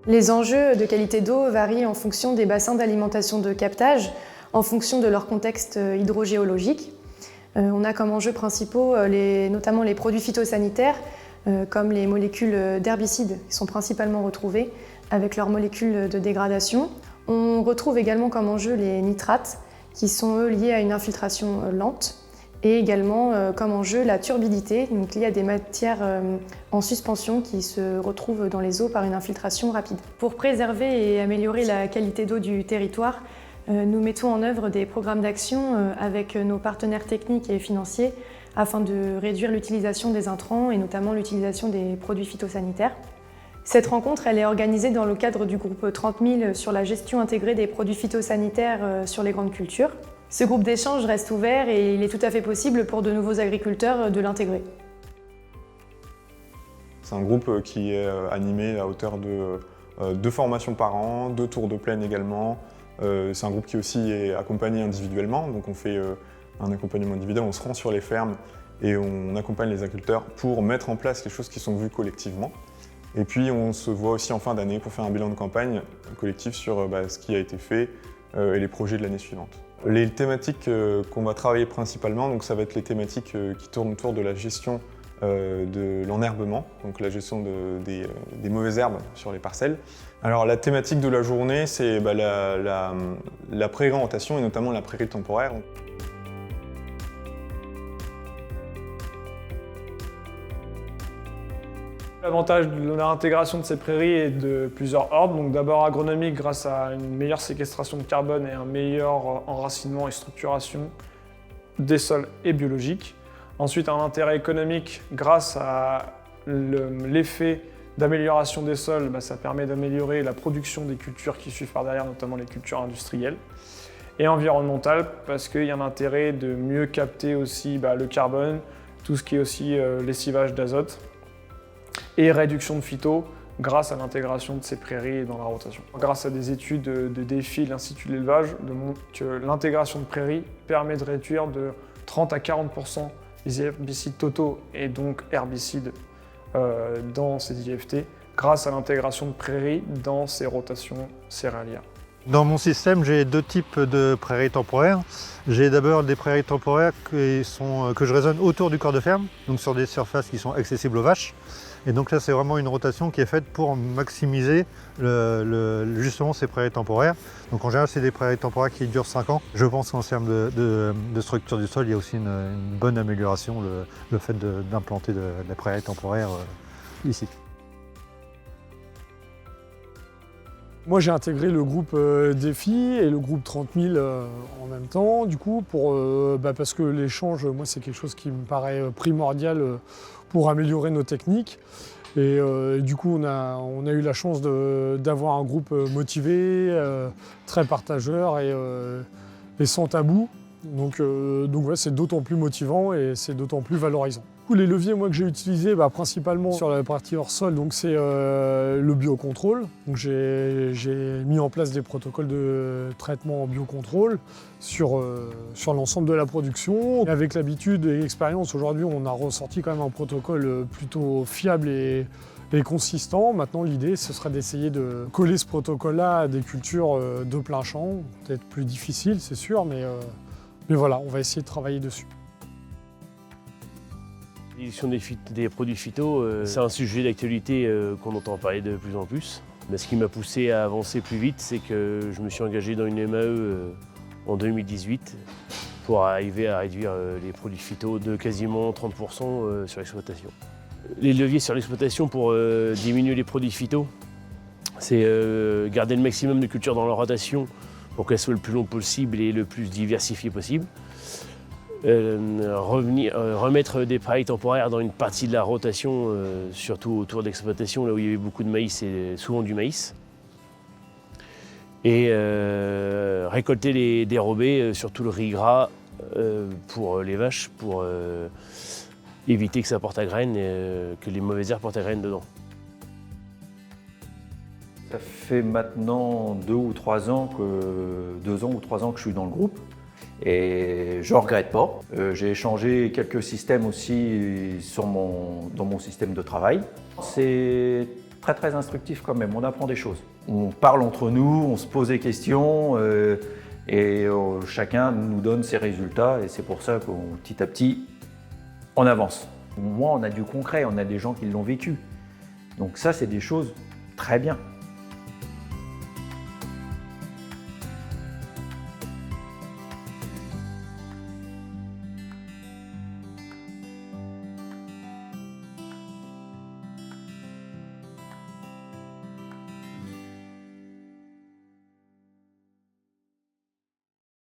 Les enjeux de qualité d'eau varient en fonction des bassins d'alimentation de captage, en fonction de leur contexte hydrogéologique. On a comme enjeux principaux notamment les produits phytosanitaires, comme les molécules d'herbicides qui sont principalement retrouvées avec leurs molécules de dégradation. On retrouve également comme enjeu les nitrates, qui sont eux liés à une infiltration lente, et également comme enjeu la turbidité, donc liée à des matières en suspension qui se retrouvent dans les eaux par une infiltration rapide. Pour préserver et améliorer la qualité d'eau du territoire, nous mettons en œuvre des programmes d'action avec nos partenaires techniques et financiers afin de réduire l'utilisation des intrants et notamment l'utilisation des produits phytosanitaires. Cette rencontre elle est organisée dans le cadre du groupe 30 000 sur la gestion intégrée des produits phytosanitaires sur les grandes cultures. Ce groupe d'échange reste ouvert et il est tout à fait possible pour de nouveaux agriculteurs de l'intégrer. C'est un groupe qui est animé à hauteur de 2 formations par an, 2 tours de plaine également. C'est un groupe qui aussi est accompagné individuellement, donc on fait un accompagnement individuel, on se rend sur les fermes et on accompagne les agriculteurs pour mettre en place les choses qui sont vues collectivement. Et puis on se voit aussi en fin d'année pour faire un bilan de campagne collectif sur ce qui a été fait et les projets de l'année suivante. Les thématiques qu'on va travailler principalement, donc ça va être les thématiques qui tournent autour de la gestion de l'enherbement, donc la gestion des mauvaises herbes sur les parcelles. Alors la thématique de la journée, c'est la prairie-orientation et notamment la prairie temporaire. L'avantage de l'intégration de ces prairies est de plusieurs ordres. Donc d'abord agronomique grâce à une meilleure séquestration de carbone et un meilleur enracinement et structuration des sols et biologique. Ensuite un intérêt économique grâce à l'effet d'amélioration des sols, ça permet d'améliorer la production des cultures qui suivent par derrière, notamment les cultures industrielles. Et environnemental parce qu'il y a un intérêt de mieux capter aussi le carbone, tout ce qui est aussi lessivage d'azote. Et réduction de phyto grâce à l'intégration de ces prairies dans la rotation. Grâce à des études de défis de l'Institut de l'élevage, montre que l'intégration de prairies permet de réduire de 30 à 40% les herbicides totaux et donc herbicides dans ces IFT grâce à l'intégration de prairies dans ces rotations céréalières. Dans mon système, j'ai 2 types de prairies temporaires. J'ai d'abord des prairies temporaires que je raisonne autour du corps de ferme, donc sur des surfaces qui sont accessibles aux vaches. Et donc là, c'est vraiment une rotation qui est faite pour maximiser justement ces prairies temporaires. Donc en général, c'est des prairies temporaires qui durent 5 ans. Je pense qu'en termes de structure du sol, il y a aussi une bonne amélioration, le fait d'implanter de la prairie temporaire ici. Moi j'ai intégré le groupe Défi et le groupe 30 000 en même temps, du coup, parce que l'échange, moi c'est quelque chose qui me paraît primordial pour améliorer nos techniques. Et du coup on a eu la chance d'avoir un groupe motivé, très partageur et sans tabou. Donc ouais, c'est d'autant plus motivant et c'est d'autant plus valorisant. Les leviers moi, que j'ai utilisés principalement sur la partie hors sol, c'est le biocontrôle. Donc j'ai mis en place des protocoles de traitement en biocontrôle sur l'ensemble de la production. Et avec l'habitude et l'expérience, aujourd'hui on a ressorti quand même un protocole plutôt fiable et consistant. Maintenant l'idée ce serait d'essayer de coller ce protocole-là à des cultures de plein champ. Peut-être plus difficile c'est sûr, mais voilà, on va essayer de travailler dessus. L'édition des produits phyto, c'est un sujet d'actualité qu'on entend parler de plus en plus. Mais ce qui m'a poussé à avancer plus vite, c'est que je me suis engagé dans une MAE en 2018 pour arriver à réduire les produits phyto de quasiment 30% sur l'exploitation. Les leviers sur l'exploitation pour diminuer les produits phyto, c'est garder le maximum de cultures dans leur rotation pour qu'elles soient le plus long possible et le plus diversifiées possible. Remettre des prairies temporaires dans une partie de la rotation, surtout autour de l'exploitation, là où il y avait beaucoup de maïs et souvent du maïs. Et récolter les dérobés, surtout le riz gras pour les vaches, pour éviter que ça porte à graines, que les mauvaises herbes portent à graines dedans. Ça fait maintenant 2 ou 3 ans que je suis dans le groupe. Et je ne regrette pas. J'ai changé quelques systèmes aussi dans mon système de travail. C'est très très instructif quand même, on apprend des choses. On parle entre nous, on se pose des questions et chacun nous donne ses résultats et c'est pour ça qu'on petit à petit, on avance. Moi, on a du concret, on a des gens qui l'ont vécu. Donc ça, c'est des choses très bien.